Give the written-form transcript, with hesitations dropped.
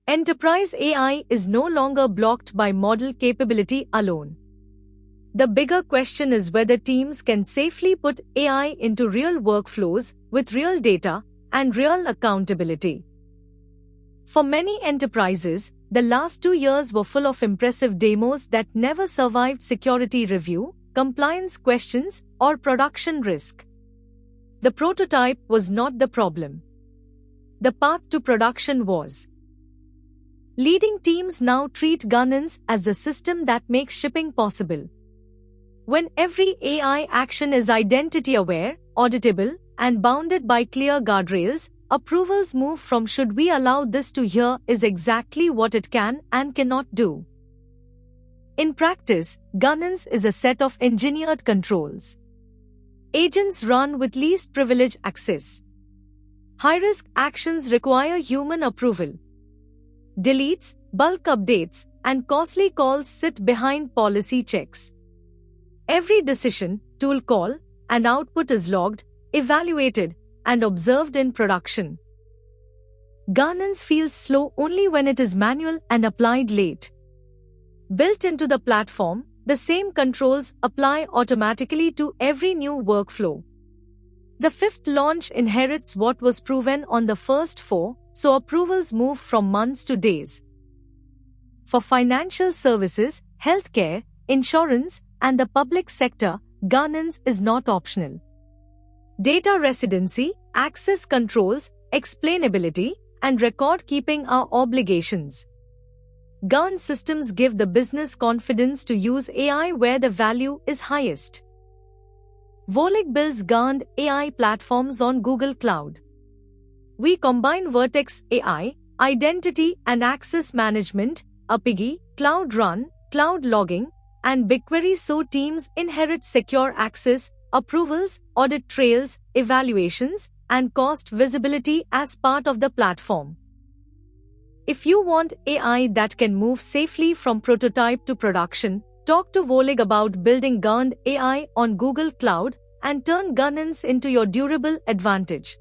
Enterprise AI is no longer blocked by model capability alone. The bigger question is whether teams can safely put AI into real workflows with real data and real accountability. For many enterprises, the last 2 years were full of impressive demos that never survived security review, compliance questions, or production risk. The prototype was not the problem. The path to production was. Leading teams now treat governance as the system that makes shipping possible. When every AI action is identity-aware, auditable, and bounded by clear guardrails, approvals move from "should we allow this" to "here is exactly what it can and cannot do." In practice, governance is a set of engineered controls. Agents run with least privilege access. High-risk actions require human approval. Deletes, bulk updates, and costly calls sit behind policy checks. Every decision, tool call, and output is logged, evaluated, and observed in production. Governance feels slow only when it is manual and applied late. Built into the platform, the same controls apply automatically to every new workflow. The fifth launch inherits what was proven on the first 4, so approvals move from months to days. For financial services, healthcare, insurance, and the public sector, governance is not optional. Data residency, access controls, explainability, and record-keeping are obligations. Governed systems give the business confidence to use AI where the value is highest. Volig builds governed AI platforms on Google Cloud. We combine Vertex AI, identity and access management, Apigee, Cloud Run, cloud logging, and BigQuery so teams inherit secure access, approvals, audit trails, evaluations, and cost visibility as part of the platform. If you want AI that can move safely from prototype to production, talk to Volig about building governed AI on Google Cloud and turn governance into your durable advantage.